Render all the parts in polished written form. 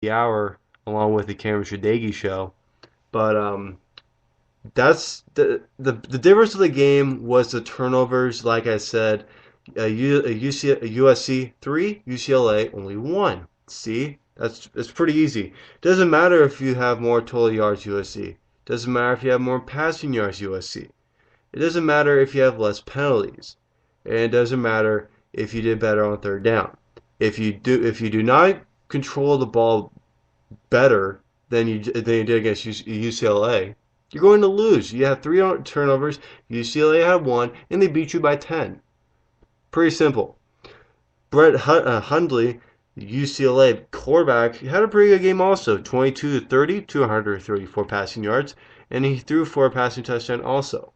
hour along with the Cameron Shadegi show. But that's the difference of the game was the turnovers. Like I said, USC 3, UCLA only 1. See, that's pretty easy. Doesn't matter if you have more total yards USC. Doesn't matter if you have more passing yards USC. It doesn't matter if you have less penalties. And it doesn't matter if you did better on third down. If you do not control the ball better than you did against UCLA, you're going to lose. You have 3 turnovers. UCLA had 1, and they beat you by 10. Pretty simple. Brett Hundley, UCLA quarterback, had a pretty good game also. 22 to 30, 234 passing yards, and he threw for a passing touchdown also.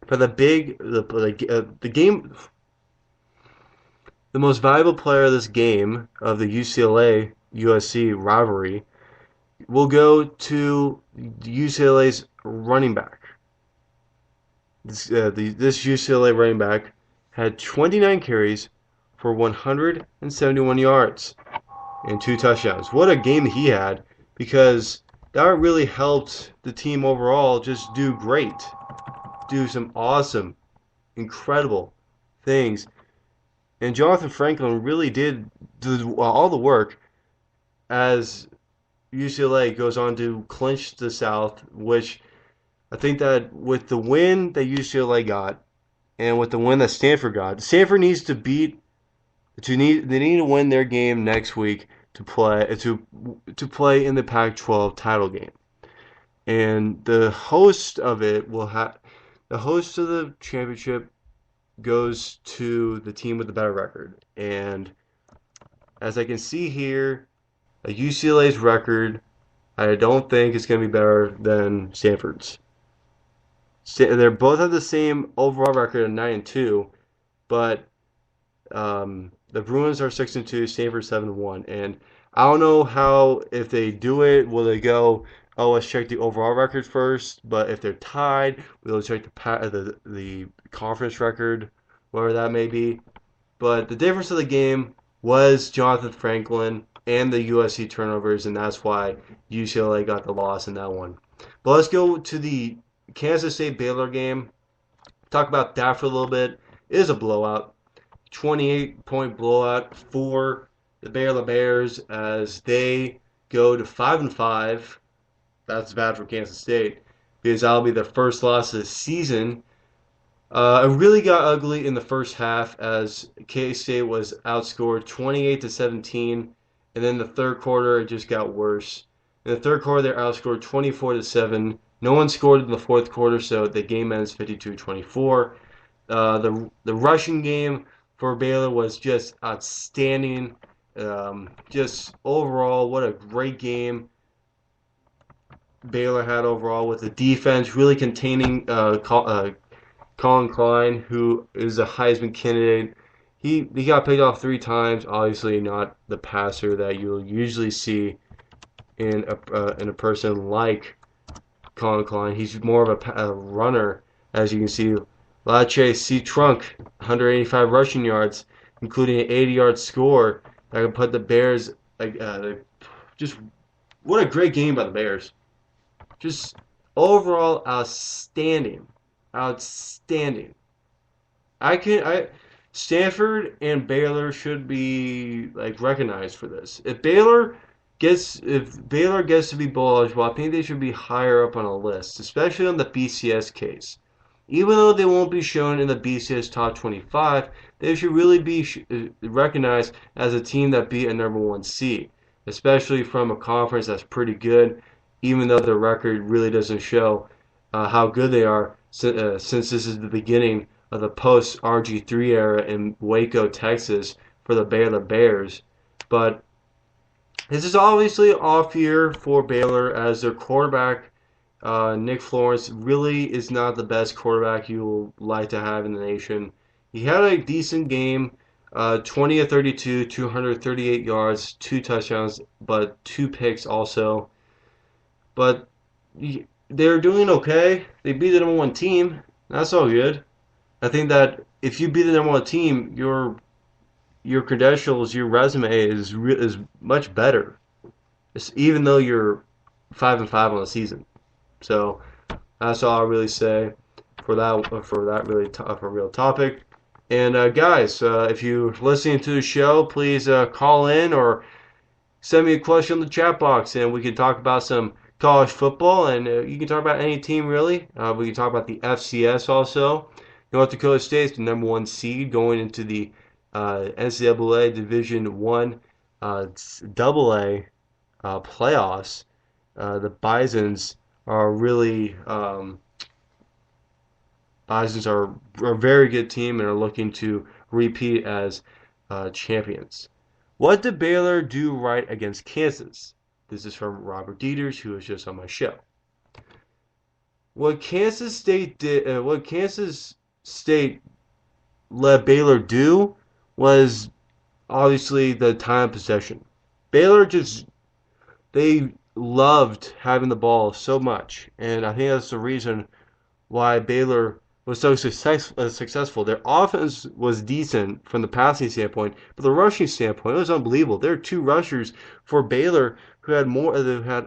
For the game, the most valuable player of this game of the UCLA USC rivalry will go to UCLA's running back. This UCLA running back had 29 carries for 171 yards and 2 touchdowns. What a game he had, because that really helped the team overall just do great, do some awesome, incredible things. And Jonathan Franklin really did do all the work as UCLA goes on to clinch the South, which I think that with the win that UCLA got and with the win that Stanford got, Stanford needs to beat they need to win their game next week to play in the Pac-12 title game. And the host of the championship goes to the team with the better record. And as I can see here, UCLA's record, I don't think it's going to be better than Stanford's. They both have the same overall record of 9-2, but the Bruins are 6-2, Stanford 7-1, and I don't know how if they do it, will they go? Oh, let's check the overall record first. But if they're tied, we'll check the conference record, whatever that may be. But the difference of the game was Jonathan Franklin and the USC turnovers, and that's why UCLA got the loss in that one. But let's go to the Kansas State Baylor game. Talk about that for a little bit. It is a blowout. 28-point blowout for the Baylor Bears as they go to 5-5. That's bad for Kansas State because that'll be their first loss of the season. It really got ugly in the first half as K-State was outscored 28-17, and then the third quarter it just got worse. In the third quarter, they're outscored 24-7. No one scored in the fourth quarter, so the game ends 52-24. The rushing game for Baylor was just outstanding. Just overall, what a great game Baylor had overall with the defense really containing Colin Klein, who is a Heisman candidate. He got picked off 3 times. Obviously, not the passer that you'll usually see in a person like Colin Klein. He's more of a runner, as you can see. Lache C. Trunk, 185 rushing yards, including an 80-yard score that could put the Bears just what a great game by the Bears. Just overall outstanding, outstanding. I Stanford and Baylor should be like recognized for this. If Baylor gets to be bowl eligible, I think they should be higher up on a list, especially on the BCS case. Even though they won't be shown in the BCS top 25, they should really be recognized as a team that beat a number one seed, especially from a conference that's pretty good, even though the record really doesn't show how good they are since this is the beginning of the post RG3 era in Waco, Texas for the Baylor Bears. But this is obviously an off year for Baylor as their quarterback Nick Florence really is not the best quarterback you will like to have in the nation. He had a decent game, 20 of 32, 238 yards, 2 touchdowns, but 2 picks also. But they're doing okay. They beat the number one team. That's all good. I think that if you beat the number one team, your credentials, your resume is much better. even though you're 5-5 on the season. So that's all I really say for that really for real topic. And guys, if you're listening to the show, please call in or send me a question in the chat box, and we can talk about some college football, and you can talk about any team really. We can talk about the FCS also. North Dakota State is the number one seed going into the NCAA Division One Double A playoffs. The Bisons are really Bisons are a very good team and are looking to repeat as champions. What did Baylor do right against Kansas? This is from Robert Dieters, who was just on my show. What Kansas State let Baylor do was obviously the time of possession. Baylor they loved having the ball so much, and I think that's the reason why Baylor was so successful. Their offense was decent from the passing standpoint, but the rushing standpoint, it was unbelievable. There are two rushers for Baylor who had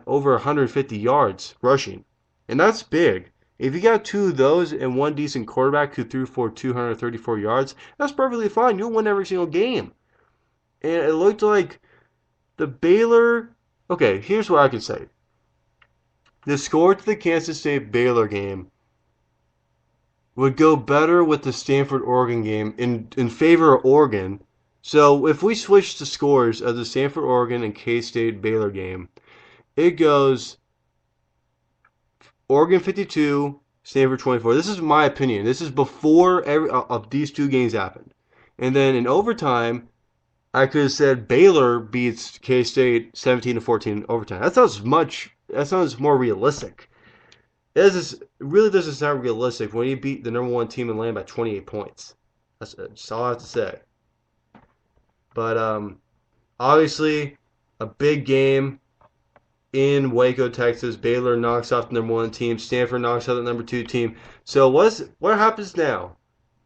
over 150 yards rushing, and that's big. If you got two of those and one decent quarterback who threw for 234 yards, that's perfectly fine. You'll win every single game. And it looked like the Baylor. Okay, here's what I can say. The score to the Kansas State Baylor game would go better with the Stanford-Oregon game in favor of Oregon. So if we switch the scores of the Stanford-Oregon and K-State Baylor game, it goes Oregon 52, Stanford 24. This is my opinion. This is before of these two games happened. And then in overtime, I could have said Baylor beats K-State 17-14 in overtime. That sounds more realistic. It really doesn't sound realistic when you beat the number one team in the land by 28 points. That's all I have to say. But obviously, a big game in Waco, Texas. Baylor knocks off the number one team. Stanford knocks out the number two team. So what happens now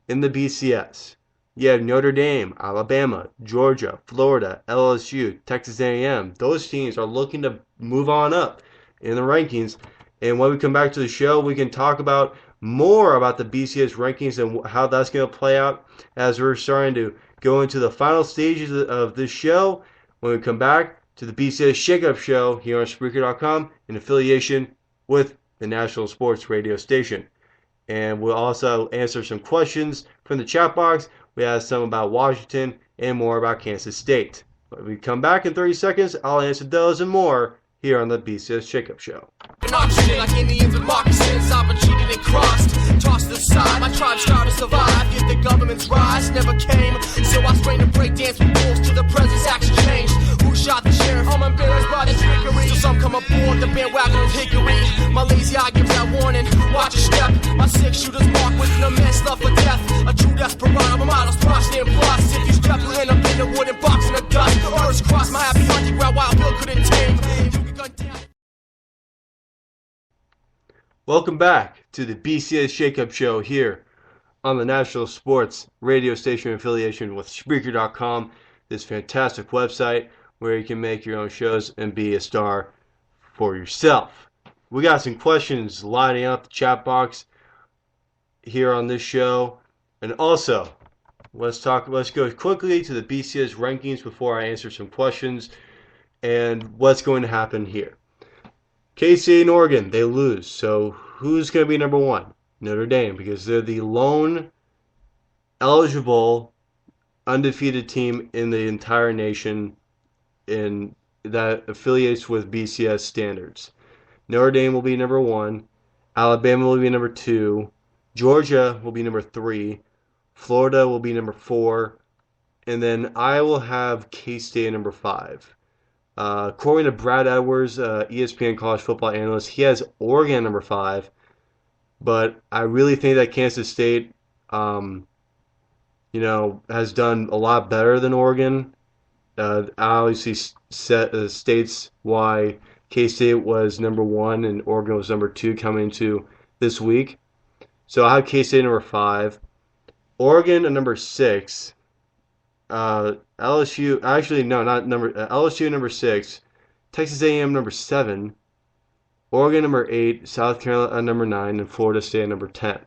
in the BCS? You have Notre Dame, Alabama, Georgia, Florida, LSU, Texas A&M. Those teams are looking to move on up in the rankings. And when we come back to the show, we can talk about more about the BCS rankings and how that's going to play out as we're starting to go into the final stages of this show. When we come back to the BCS Shake-Up Show here on Spreaker.com in affiliation with the National Sports Radio Station. And we'll also answer some questions from the chat box. We have some about Washington and more about Kansas State. When we come back in 30 seconds, I'll answer those and more here on the BCS Shake-Up Show. Like Indians and moccasins, I've been cheated and crossed, tossed aside. My tribe's trying to survive, yet the government's rise never came. So I strained to break dance with wolves till the president's action changed. Who shot the sheriff? I'm embarrassed by the trickery. So some come aboard the bandwagon of hickory. My lazy eye gives that warning. Watch your step. My six shooters mark with an immense love for death. A true desperado, my model's crushed and plus. If you step, you'll end up in the wooden box in the dust. Earth's cross, my happy hunting ground, Wild Bill couldn't tame. Welcome back to the BCS Shake-Up Show here on the National Sports Radio Station affiliation with Spreaker.com, this fantastic website where you can make your own shows and be a star for yourself. We got some questions lining up the chat box here on this show. And also, let's go quickly to the BCS rankings before I answer some questions and what's going to happen here. K-State and Oregon, they lose. So who's going to be number one? Notre Dame, because they're the lone eligible undefeated team in the entire nation in that affiliates with BCS standards. Notre Dame will be number one. Alabama will be number two. Georgia will be number three. Florida will be number four. And then I will have K-State number five. According to Brad Edwards, ESPN college football analyst, he has Oregon number 5, but I really think that Kansas State, has done a lot better than Oregon. Obviously states why K-State was number 1 and Oregon was number 2 coming into this week. So I have K-State number 5, Oregon at number 6. LSU, actually, no, not number LSU number 6, Texas A&M number 7, Oregon number 8, South Carolina number 9, and Florida State number 10.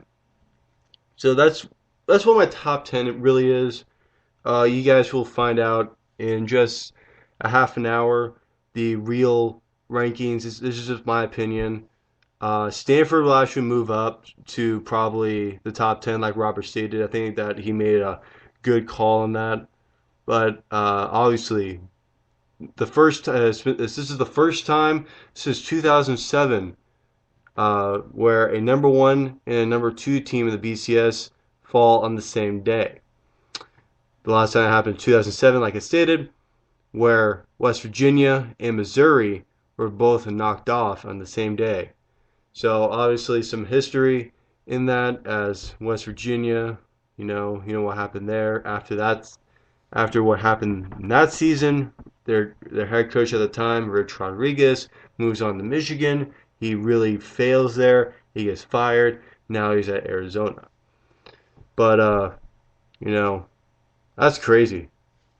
So that's what my top 10 it really is. You guys will find out in just a half an hour the real rankings. This is just my opinion. Stanford will actually move up to probably the top 10, like Robert stated. I think that he made a good call on that. But obviously, this is the first time since 2007 where a number 1 and a number 2 team in the BCS fall on the same day. The last time it happened in 2007, like I stated, where West Virginia and Missouri were both knocked off on the same day. So obviously some history in that, as West Virginia, you know what happened there. After what happened in that season, their head coach at the time, Rich Rodriguez, moves on to Michigan. He really fails there. He gets fired. Now he's at Arizona. But that's crazy.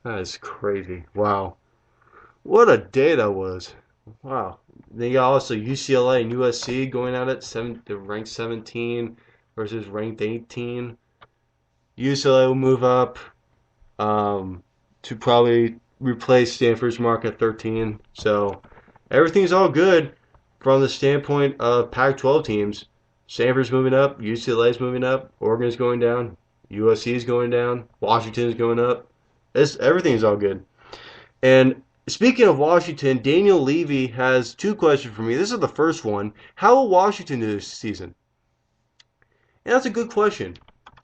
That is crazy. Wow. What a day that was. Wow. Then you got also UCLA and USC going at it. They're ranked 17 versus ranked 18. UCLA will move up to probably replace Stanford's mark at 13. So everything's all good from the standpoint of Pac-12 teams. Stanford's moving up. UCLA's moving up. Oregon's going down. USC's going down. Washington's going up. Everything's all good. And speaking of Washington, Daniel Levy has 2 questions for me. This is the first one. How will Washington do this season? And that's a good question.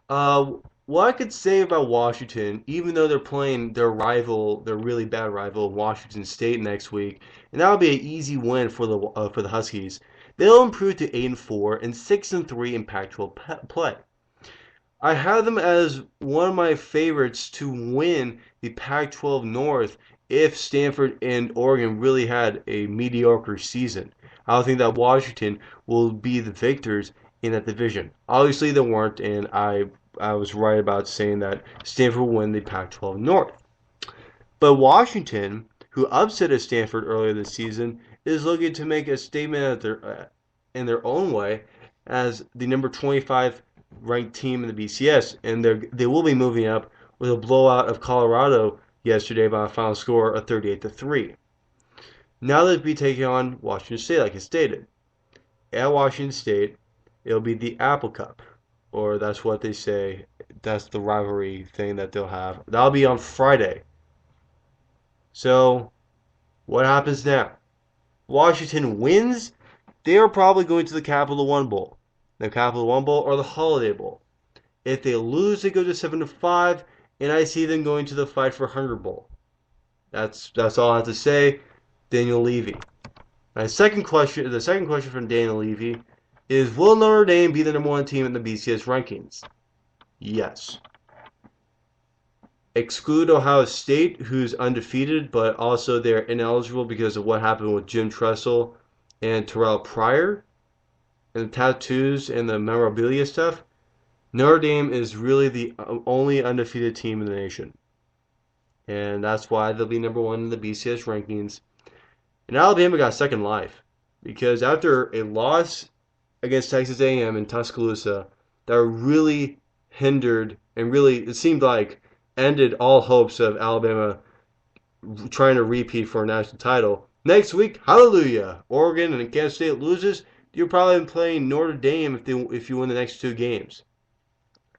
What I could say about Washington, even though they're playing their really bad rival, Washington State next week, and that'll be an easy win for the Huskies. They'll improve to 8-4 and 6-3 in Pac-12 play. I have them as one of my favorites to win the Pac-12 North if Stanford and Oregon really had a mediocre season. I don't think that Washington will be the victors in that division. Obviously, they weren't, and I was right about saying that Stanford will win the Pac-12 North. But Washington, who upset Stanford earlier this season, is looking to make a statement in their own way as the number 25 ranked team in the BCS, and they will be moving up with a blowout of Colorado yesterday by a final score of 38-3. Now they'll be taking on Washington State, like I stated. At Washington State, it'll be the Apple Cup, or that's what they say. That's the rivalry thing that they'll have. That'll be on Friday. So, what happens now? Washington wins. They are probably going to the Capital One Bowl. The Capital One Bowl or the Holiday Bowl. If they lose, they go to 7-5, and I see them going to the Fight for Hunger Bowl. That's all I have to say. Daniel Levy. The second question from Daniel Levy is: will Notre Dame be the number 1 team in the BCS rankings? Yes. Exclude Ohio State, who's undefeated, but also they're ineligible because of what happened with Jim Tressel and Terrell Pryor and the tattoos and the memorabilia stuff. Notre Dame is really the only undefeated team in the nation. And that's why they'll be number 1 in the BCS rankings. And Alabama got second life because after a loss against Texas A&M in Tuscaloosa that really hindered and really, it seemed like, ended all hopes of Alabama trying to repeat for a national title. Next week, hallelujah, Oregon and Kansas State loses. You're probably playing Notre Dame if you win the next 2 games.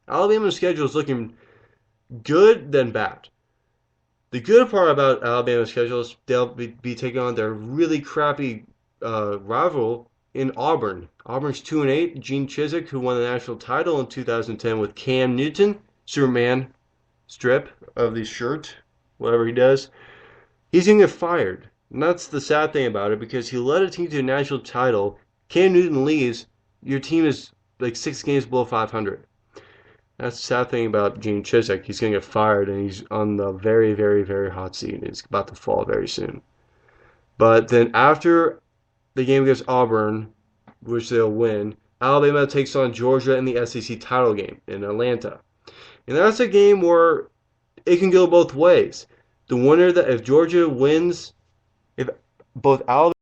Alabama's schedule is looking good then bad. The good part about Alabama's schedule is they'll be taking on their really crappy rival in Auburn. Auburn's 2-8. Gene Chizik, who won the national title in 2010 with Cam Newton, Superman strip of the shirt, whatever he does, he's going to get fired. And that's the sad thing about it, because he led a team to a national title. Cam Newton leaves, your team is like 6 games below 500. That's the sad thing about Gene Chizik. He's going to get fired, and he's on the very, very, very hot seat, and he's about to fall very soon. But then after the game against Auburn, which they'll win, Alabama takes on Georgia in the SEC title game in Atlanta. And that's a game where it can go both ways. The winner, if Georgia wins, if both Alabama